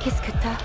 Qu'est-ce que t'as?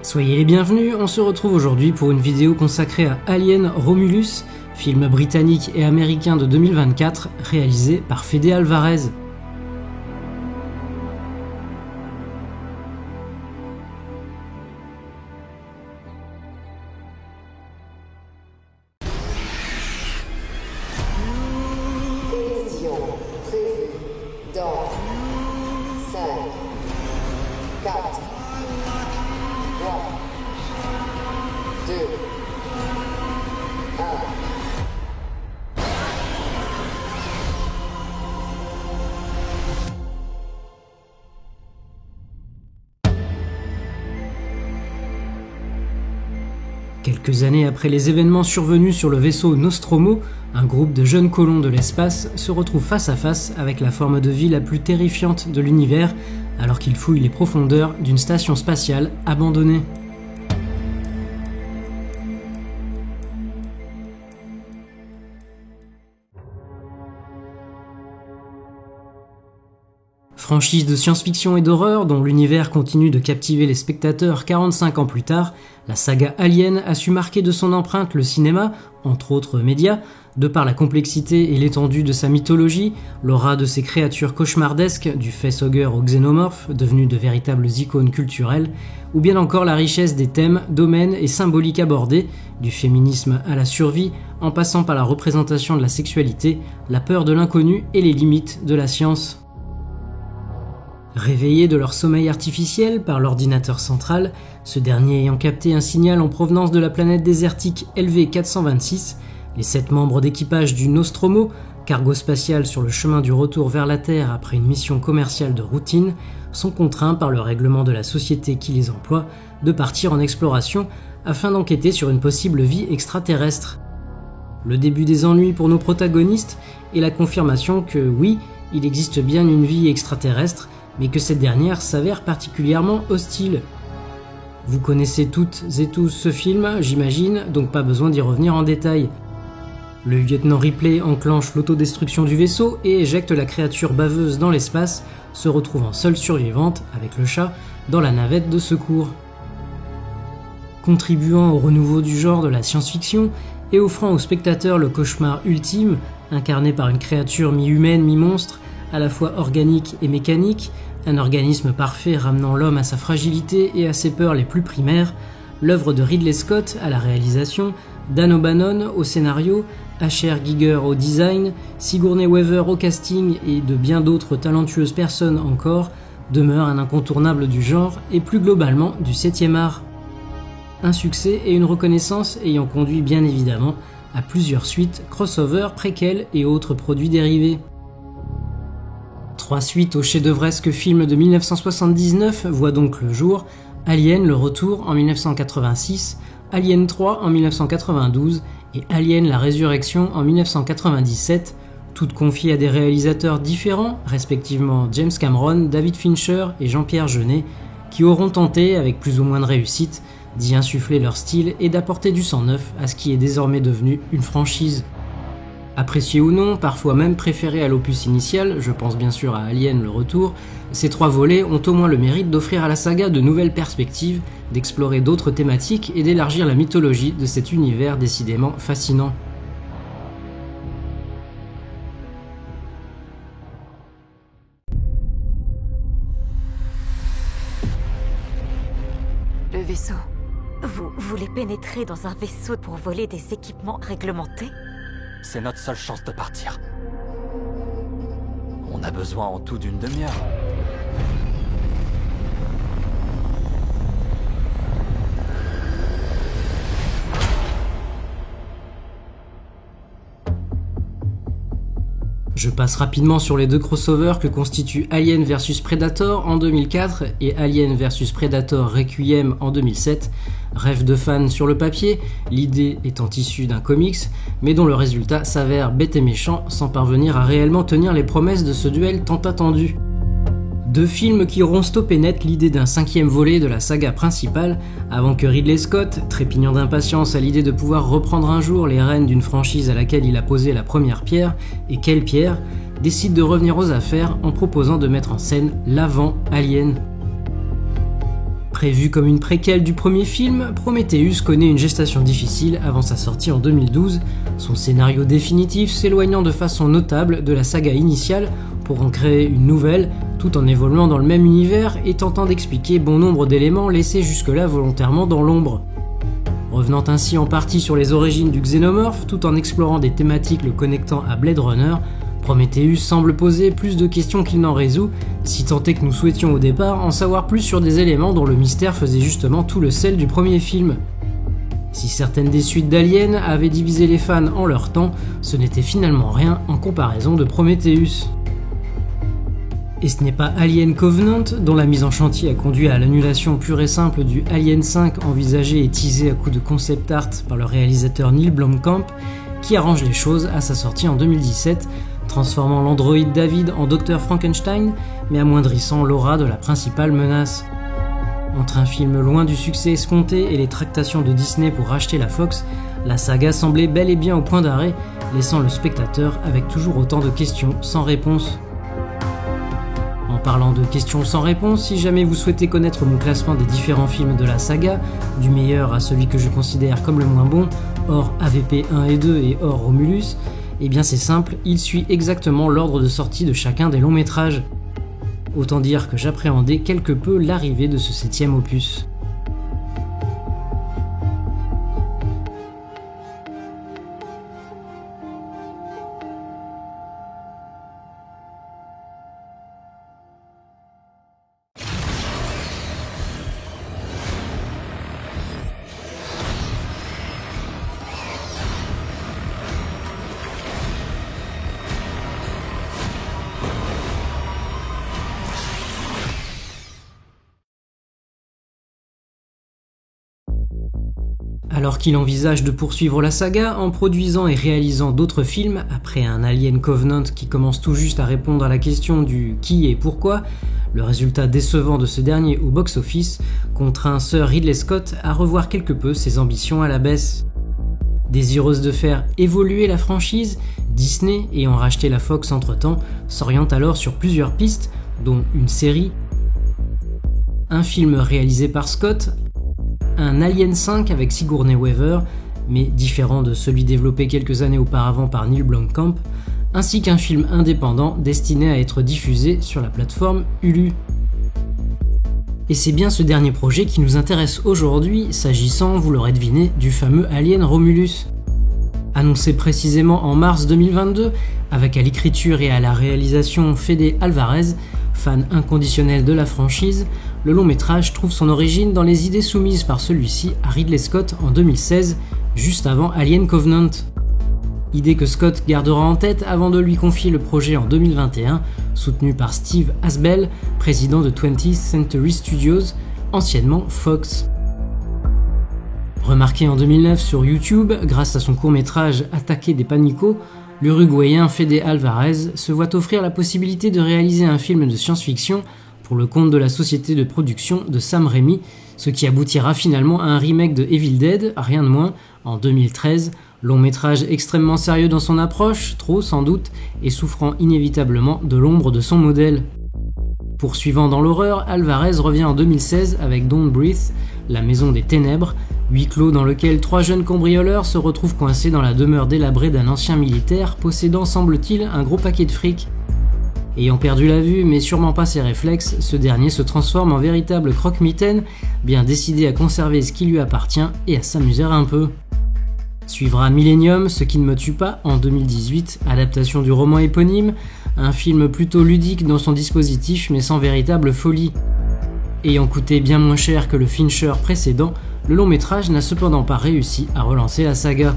Soyez les bienvenus, on se retrouve aujourd'hui pour une vidéo consacrée à Alien Romulus, film britannique et américain de 2024 réalisé par Fede Alvarez. Collision prévue dans 5, 4, 3, 2, 1. Quelques années après les événements survenus sur le vaisseau Nostromo, un groupe de jeunes colons de l'espace se retrouve face à face avec la forme de vie la plus terrifiante de l'univers, alors qu'ils fouillent les profondeurs d'une station spatiale abandonnée. Franchise de science-fiction et d'horreur dont l'univers continue de captiver les spectateurs 45 ans plus tard, la saga Alien a su marquer de son empreinte le cinéma, entre autres médias, de par la complexité et l'étendue de sa mythologie, l'aura de ses créatures cauchemardesques, du facehugger au xénomorphe, devenus de véritables icônes culturelles, ou bien encore la richesse des thèmes, domaines et symboliques abordés, du féminisme à la survie, en passant par la représentation de la sexualité, la peur de l'inconnu et les limites de la science. Réveillés de leur sommeil artificiel par l'ordinateur central, ce dernier ayant capté un signal en provenance de la planète désertique LV-426, les 7 membres d'équipage du Nostromo, cargo spatial sur le chemin du retour vers la Terre après une mission commerciale de routine, sont contraints par le règlement de la société qui les emploie de partir en exploration afin d'enquêter sur une possible vie extraterrestre. Le début des ennuis pour nos protagonistes est la confirmation que oui, il existe bien une vie extraterrestre, mais que cette dernière s'avère particulièrement hostile. Vous connaissez toutes et tous ce film, j'imagine, donc pas besoin d'y revenir en détail. Le lieutenant Ripley enclenche l'autodestruction du vaisseau et éjecte la créature baveuse dans l'espace, se retrouvant seule survivante, avec le chat, dans la navette de secours. Contribuant au renouveau du genre de la science-fiction et offrant au spectateur le cauchemar ultime, incarné par une créature mi-humaine, mi-monstre, à la fois organique et mécanique, un organisme parfait ramenant l'homme à sa fragilité et à ses peurs les plus primaires, l'œuvre de Ridley Scott à la réalisation, Dan O'Bannon au scénario, H.R. Giger au design, Sigourney Weaver au casting et de bien d'autres talentueuses personnes encore, demeure un incontournable du genre et plus globalement du 7e art. Un succès et une reconnaissance ayant conduit bien évidemment à plusieurs suites, crossovers, préquels et autres produits dérivés. 3 suites au chef-d'œuvresque film de 1979 voient donc le jour: Alien le retour en 1986, Alien 3 en 1992 et Alien la résurrection en 1997, toutes confiées à des réalisateurs différents, respectivement James Cameron, David Fincher et Jean-Pierre Jeunet, qui auront tenté, avec plus ou moins de réussite, d'y insuffler leur style et d'apporter du sang neuf à ce qui est désormais devenu une franchise. Appréciés ou non, parfois même préférés à l'opus initial, je pense bien sûr à Alien le Retour, ces 3 volets ont au moins le mérite d'offrir à la saga de nouvelles perspectives, d'explorer d'autres thématiques et d'élargir la mythologie de cet univers décidément fascinant. Le vaisseau. Vous voulez pénétrer dans un vaisseau pour voler des équipements réglementés? C'est notre seule chance de partir. On a besoin en tout d'une demi-heure. Je passe rapidement sur les 2 crossovers que constituent Alien vs Predator en 2004 et Alien vs Predator Requiem en 2007. Rêve de fan sur le papier, l'idée étant issue d'un comics, mais dont le résultat s'avère bête et méchant sans parvenir à réellement tenir les promesses de ce duel tant attendu. 2 films qui auront stoppé net l'idée d'un 5e volet de la saga principale, avant que Ridley Scott, trépignant d'impatience à l'idée de pouvoir reprendre un jour les rênes d'une franchise à laquelle il a posé la première pierre, et quelle pierre, décide de revenir aux affaires en proposant de mettre en scène l'avant Alien. Prévu comme une préquelle du premier film, Prometheus connaît une gestation difficile avant sa sortie en 2012, son scénario définitif s'éloignant de façon notable de la saga initiale pour en créer une nouvelle, tout en évoluant dans le même univers et tentant d'expliquer bon nombre d'éléments laissés jusque-là volontairement dans l'ombre. Revenant ainsi en partie sur les origines du xénomorphe, tout en explorant des thématiques le connectant à Blade Runner, Prometheus semble poser plus de questions qu'il n'en résout, si tant est que nous souhaitions au départ en savoir plus sur des éléments dont le mystère faisait justement tout le sel du premier film. Si certaines des suites d'Alien avaient divisé les fans en leur temps, ce n'était finalement rien en comparaison de Prometheus. Et ce n'est pas Alien Covenant, dont la mise en chantier a conduit à l'annulation pure et simple du Alien 5 envisagé et teasé à coups de concept art par le réalisateur Neil Blomkamp, qui arrange les choses à sa sortie en 2017, transformant l'androïde David en Dr Frankenstein, mais amoindrissant l'aura de la principale menace. Entre un film loin du succès escompté et les tractations de Disney pour racheter la Fox, la saga semblait bel et bien au point d'arrêt, laissant le spectateur avec toujours autant de questions sans réponse. En parlant de questions sans réponse, si jamais vous souhaitez connaître mon classement des différents films de la saga, du meilleur à celui que je considère comme le moins bon, hors AVP 1 et 2 et hors Romulus, eh bien c'est simple, il suit exactement l'ordre de sortie de chacun des longs métrages. Autant dire que j'appréhendais quelque peu l'arrivée de ce 7e opus. Alors qu'il envisage de poursuivre la saga en produisant et réalisant d'autres films, après un Alien Covenant qui commence tout juste à répondre à la question du qui et pourquoi, le résultat décevant de ce dernier au box-office contraint Sir Ridley Scott à revoir quelque peu ses ambitions à la baisse. Désireuse de faire évoluer la franchise, Disney, ayant racheté la Fox entre-temps, s'oriente alors sur plusieurs pistes, dont une série, un film réalisé par Scott, un Alien 5 avec Sigourney Weaver, mais différent de celui développé quelques années auparavant par Neil Blomkamp, ainsi qu'un film indépendant destiné à être diffusé sur la plateforme Hulu. Et c'est bien ce dernier projet qui nous intéresse aujourd'hui, s'agissant, vous l'aurez deviné, du fameux Alien Romulus. Annoncé précisément en mars 2022, avec à l'écriture et à la réalisation Fede Alvarez, fan inconditionnel de la franchise, le long métrage trouve son origine dans les idées soumises par celui-ci à Ridley Scott en 2016, juste avant Alien Covenant. Idée que Scott gardera en tête avant de lui confier le projet en 2021, soutenu par Steve Asbell, président de 20th Century Studios, anciennement Fox. Remarqué en 2009 sur YouTube grâce à son court-métrage Attaquer des Panicos, l'Uruguayen Fede Alvarez se voit offrir la possibilité de réaliser un film de science-fiction pour le compte de la société de production de Sam Raimi, ce qui aboutira finalement à un remake de Evil Dead, rien de moins, en 2013, Long métrage extrêmement sérieux dans son approche, trop sans doute, et souffrant inévitablement de l'ombre de son modèle. Poursuivant dans l'horreur, Alvarez revient en 2016 avec Don't Breathe, La Maison des Ténèbres, huis clos dans lequel 3 jeunes cambrioleurs se retrouvent coincés dans la demeure délabrée d'un ancien militaire possédant, semble-t-il, un gros paquet de fric. Ayant perdu la vue, mais sûrement pas ses réflexes, ce dernier se transforme en véritable croque-mitaine, bien décidé à conserver ce qui lui appartient et à s'amuser un peu. Suivra Millennium, Ce qui ne me tue pas, en 2018, adaptation du roman éponyme, un film plutôt ludique dans son dispositif mais sans véritable folie. Ayant coûté bien moins cher que le Fincher précédent, le long métrage n'a cependant pas réussi à relancer la saga.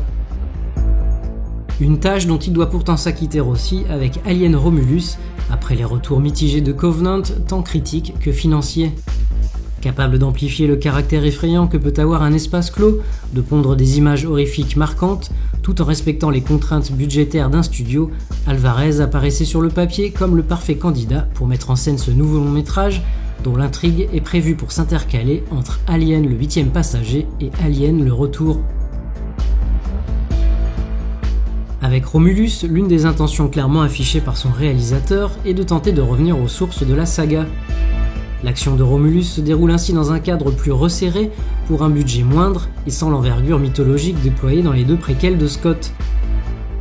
Une tâche dont il doit pourtant s'acquitter aussi avec Alien Romulus, après les retours mitigés de Covenant, tant critiques que financiers. Capable d'amplifier le caractère effrayant que peut avoir un espace clos, de pondre des images horrifiques marquantes, tout en respectant les contraintes budgétaires d'un studio, Alvarez apparaissait sur le papier comme le parfait candidat pour mettre en scène ce nouveau long métrage, dont l'intrigue est prévue pour s'intercaler entre Alien le 8e passager et Alien le retour. Avec Romulus, l'une des intentions clairement affichées par son réalisateur est de tenter de revenir aux sources de la saga. L'action de Romulus se déroule ainsi dans un cadre plus resserré, pour un budget moindre et sans l'envergure mythologique déployée dans les 2 préquels de Scott.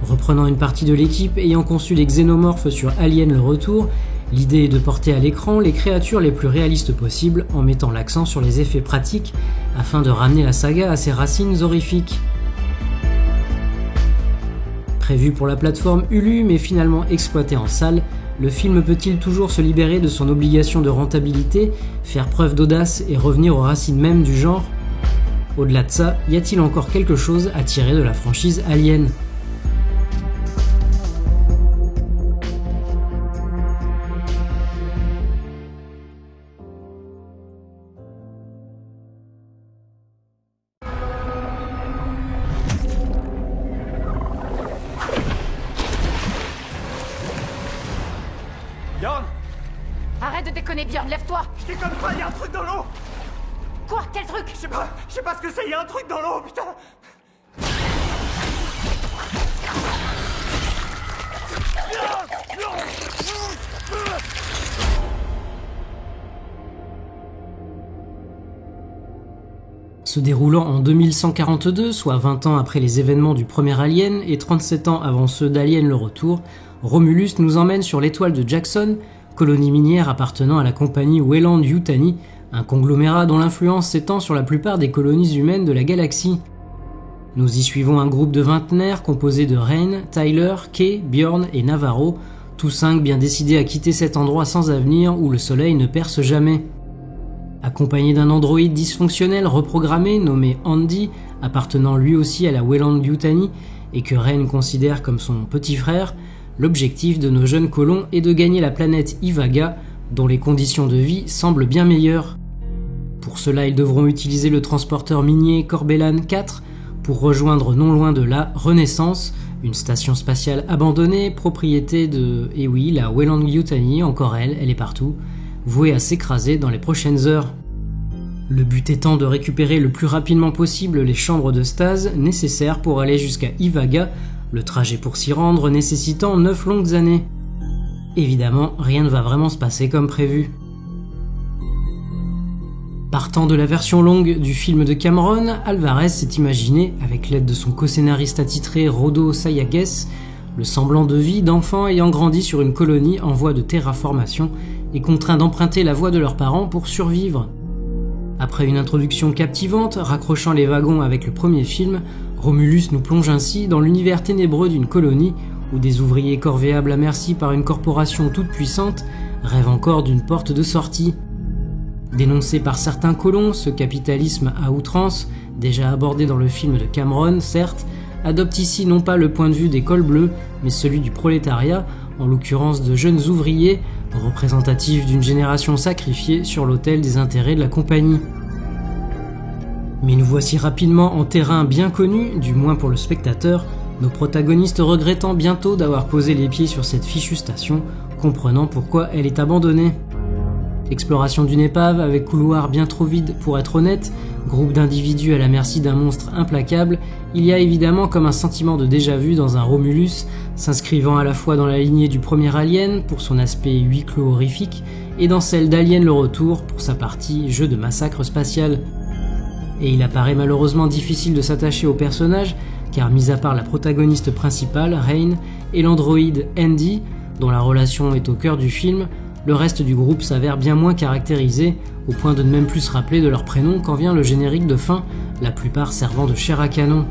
Reprenant une partie de l'équipe ayant conçu les xénomorphes sur Alien le retour, l'idée est de porter à l'écran les créatures les plus réalistes possibles en mettant l'accent sur les effets pratiques afin de ramener la saga à ses racines horrifiques. Prévu pour la plateforme Hulu mais finalement exploité en salle, le film peut-il toujours se libérer de son obligation de rentabilité, faire preuve d'audace et revenir aux racines mêmes du genre ? Au-delà de ça, y a-t-il encore quelque chose à tirer de la franchise Alien ? Bjorn! Arrête de déconner, Bjorn, lève-toi! Je déconne pas, y'a un truc dans l'eau! Quoi? Quel truc? Je sais pas ce que c'est, y'a un truc dans l'eau, putain! Se déroulant en 2142, soit 20 ans après les événements du premier Alien et 37 ans avant ceux d'Alien le retour, Romulus nous emmène sur l'étoile de Jackson, colonie minière appartenant à la compagnie Weyland-Yutani, un conglomérat dont l'influence s'étend sur la plupart des colonies humaines de la galaxie. Nous y suivons un groupe de vingtenaires composé de Rain, Tyler, Kay, Bjorn et Navarro, tous 5 bien décidés à quitter cet endroit sans avenir où le soleil ne perce jamais. Accompagné d'un androïde dysfonctionnel reprogrammé nommé Andy, appartenant lui aussi à la Weyland-Yutani et que Rain considère comme son petit frère, l'objectif de nos jeunes colons est de gagner la planète Ivaga, dont les conditions de vie semblent bien meilleures. Pour cela, ils devront utiliser le transporteur minier Corbellan 4 pour rejoindre non loin de là Renaissance, une station spatiale abandonnée, propriété de, et oui, la Weyland-Yutani, encore elle est partout, vouée à s'écraser dans les prochaines heures. Le but étant de récupérer le plus rapidement possible les chambres de stase nécessaires pour aller jusqu'à Ivaga, le trajet pour s'y rendre nécessitant 9 longues années. Évidemment, rien ne va vraiment se passer comme prévu. Partant de la version longue du film de Cameron, Alvarez s'est imaginé, avec l'aide de son co-scénariste attitré Rodo Sayagues, le semblant de vie d'enfants ayant grandi sur une colonie en voie de terraformation et contraints d'emprunter la voie de leurs parents pour survivre. Après une introduction captivante, raccrochant les wagons avec le premier film, Romulus nous plonge ainsi dans l'univers ténébreux d'une colonie où des ouvriers corvéables à merci par une corporation toute puissante rêvent encore d'une porte de sortie. Dénoncé par certains colons, ce capitalisme à outrance, déjà abordé dans le film de Cameron, certes, adopte ici non pas le point de vue des cols bleus, mais celui du prolétariat, en l'occurrence de jeunes ouvriers, représentatifs d'une génération sacrifiée sur l'autel des intérêts de la compagnie. Mais nous voici rapidement en terrain bien connu, du moins pour le spectateur, nos protagonistes regrettant bientôt d'avoir posé les pieds sur cette fichue station, comprenant pourquoi elle est abandonnée. Exploration d'une épave avec couloir bien trop vide pour être honnête, groupe d'individus à la merci d'un monstre implacable, il y a évidemment comme un sentiment de déjà-vu dans un Romulus, s'inscrivant à la fois dans la lignée du premier Alien pour son aspect huis clos horrifique, et dans celle d'Alien le Retour pour sa partie jeu de massacre spatial. Et il apparaît malheureusement difficile de s'attacher au personnage, car mis à part la protagoniste principale, Rain, et l'androïde Andy, dont la relation est au cœur du film, le reste du groupe s'avère bien moins caractérisé, au point de ne même plus se rappeler de leur prénom quand vient le générique de fin, la plupart servant de chair à canon.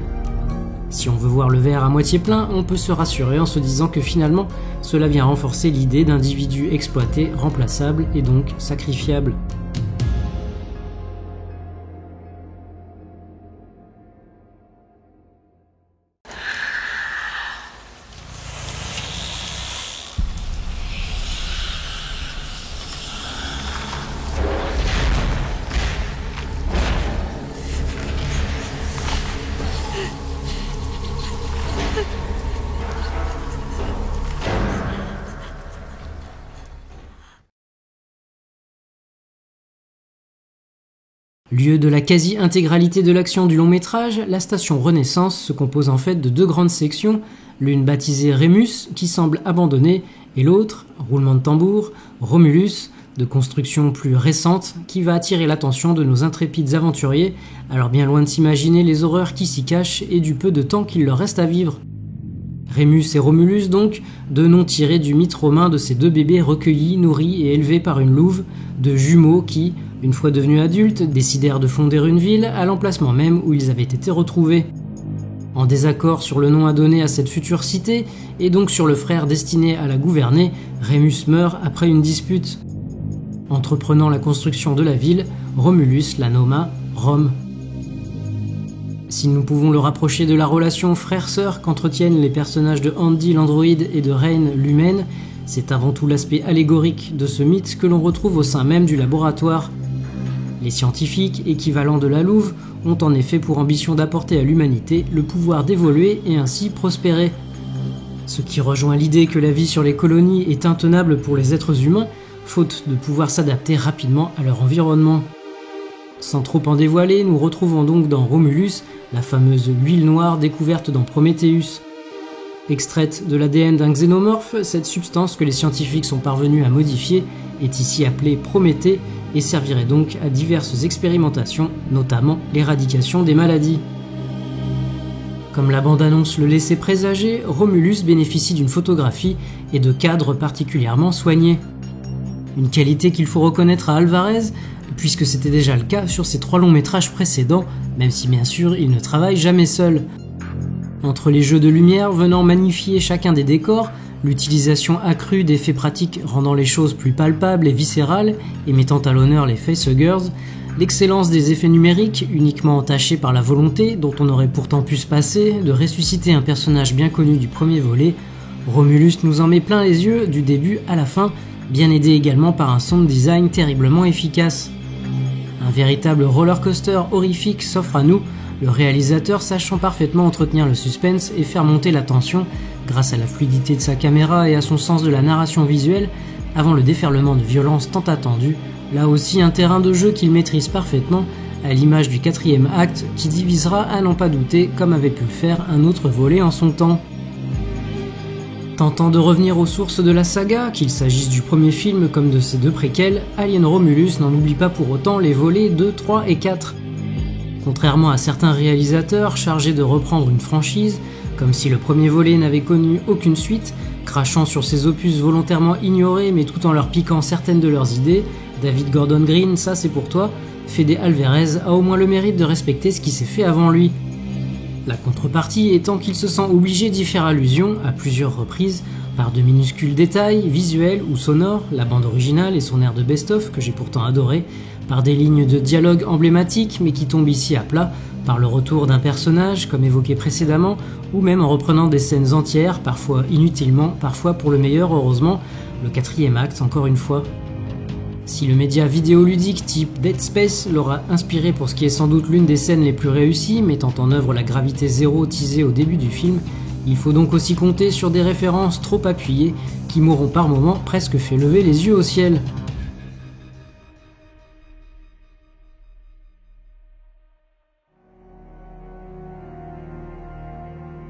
Si on veut voir le verre à moitié plein, on peut se rassurer en se disant que finalement, cela vient renforcer l'idée d'individus exploités, remplaçables et donc sacrifiables. Lieu de la quasi-intégralité de l'action du long métrage, la station Renaissance se compose en fait de deux grandes sections, l'une baptisée Remus, qui semble abandonnée, et l'autre, roulement de tambour, Romulus, de construction plus récente, qui va attirer l'attention de nos intrépides aventuriers, alors bien loin de s'imaginer les horreurs qui s'y cachent et du peu de temps qu'il leur reste à vivre. Remus et Romulus donc, deux noms tirés du mythe romain de ces deux bébés recueillis, nourris et élevés par une louve, de jumeaux qui, une fois devenus adultes, décidèrent de fonder une ville à l'emplacement même où ils avaient été retrouvés. En désaccord sur le nom à donner à cette future cité, et donc sur le frère destiné à la gouverner, Remus meurt après une dispute. Entreprenant la construction de la ville, Romulus la nomma Rome. Si nous pouvons le rapprocher de la relation frère-sœur qu'entretiennent les personnages de Andy l'androïde et de Rain l'humaine, c'est avant tout l'aspect allégorique de ce mythe que l'on retrouve au sein même du laboratoire. Les scientifiques, équivalents de la louve, ont en effet pour ambition d'apporter à l'humanité le pouvoir d'évoluer et ainsi prospérer. Ce qui rejoint l'idée que la vie sur les colonies est intenable pour les êtres humains, faute de pouvoir s'adapter rapidement à leur environnement. Sans trop en dévoiler, nous retrouvons donc dans Romulus la fameuse huile noire découverte dans Prometheus. Extraite de l'ADN d'un xénomorphe, cette substance que les scientifiques sont parvenus à modifier est ici appelée Prométhée et servirait donc à diverses expérimentations, notamment l'éradication des maladies. Comme la bande-annonce le laissait présager, Romulus bénéficie d'une photographie et de cadres particulièrement soignés. Une qualité qu'il faut reconnaître à Alvarez, puisque c'était déjà le cas sur ses 3 longs métrages précédents, même si bien sûr il ne travaille jamais seul. Entre les jeux de lumière venant magnifier chacun des décors, l'utilisation accrue d'effets pratiques rendant les choses plus palpables et viscérales et mettant à l'honneur les facehuggers, l'excellence des effets numériques uniquement entachés par la volonté, dont on aurait pourtant pu se passer, de ressusciter un personnage bien connu du premier volet, Romulus nous en met plein les yeux du début à la fin, bien aidé également par un sound design terriblement efficace. Un véritable roller coaster horrifique s'offre à nous, le réalisateur sachant parfaitement entretenir le suspense et faire monter la tension grâce à la fluidité de sa caméra et à son sens de la narration visuelle avant le déferlement de violence tant attendu, là aussi un terrain de jeu qu'il maîtrise parfaitement à l'image du 4e acte qui divisera à n'en pas douter comme avait pu le faire un autre volet en son temps. Tentant de revenir aux sources de la saga, qu'il s'agisse du premier film comme de ses 2 préquels, Alien Romulus n'en oublie pas pour autant les volets 2, 3 et 4. Contrairement à certains réalisateurs chargés de reprendre une franchise, comme si le premier volet n'avait connu aucune suite, crachant sur ces opus volontairement ignorés mais tout en leur piquant certaines de leurs idées, David Gordon Green, ça c'est pour toi, Fede Alvarez a au moins le mérite de respecter ce qui s'est fait avant lui. La contrepartie étant qu'il se sent obligé d'y faire allusion, à plusieurs reprises, par de minuscules détails, visuels ou sonores, la bande originale et son air de best-of que j'ai pourtant adoré, par des lignes de dialogue emblématiques mais qui tombent ici à plat, par le retour d'un personnage comme évoqué précédemment, ou même en reprenant des scènes entières, parfois inutilement, parfois pour le meilleur heureusement, le 4e acte encore une fois. Si le média vidéoludique type Dead Space l'aura inspiré pour ce qui est sans doute l'une des scènes les plus réussies, mettant en œuvre la gravité zéro teasée au début du film, il faut donc aussi compter sur des références trop appuyées qui m'auront par moments presque fait lever les yeux au ciel.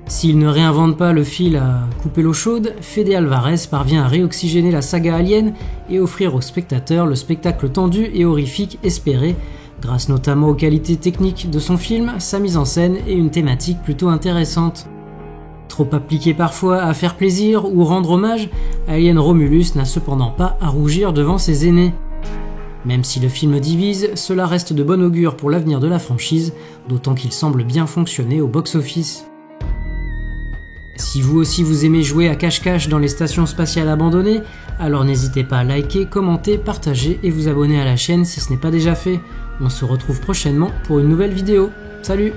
S'il ne réinvente pas le fil à couper l'eau chaude, Fede Alvarez parvient à réoxygéner la saga Alien et offrir aux spectateurs le spectacle tendu et horrifique espéré, grâce notamment aux qualités techniques de son film, sa mise en scène et une thématique plutôt intéressante. Trop appliqué parfois à faire plaisir ou rendre hommage, Alien Romulus n'a cependant pas à rougir devant ses aînés. Même si le film divise, cela reste de bon augure pour l'avenir de la franchise, d'autant qu'il semble bien fonctionner au box-office. Si vous aussi vous aimez jouer à cache-cache dans les stations spatiales abandonnées, alors n'hésitez pas à liker, commenter, partager et vous abonner à la chaîne si ce n'est pas déjà fait. On se retrouve prochainement pour une nouvelle vidéo. Salut!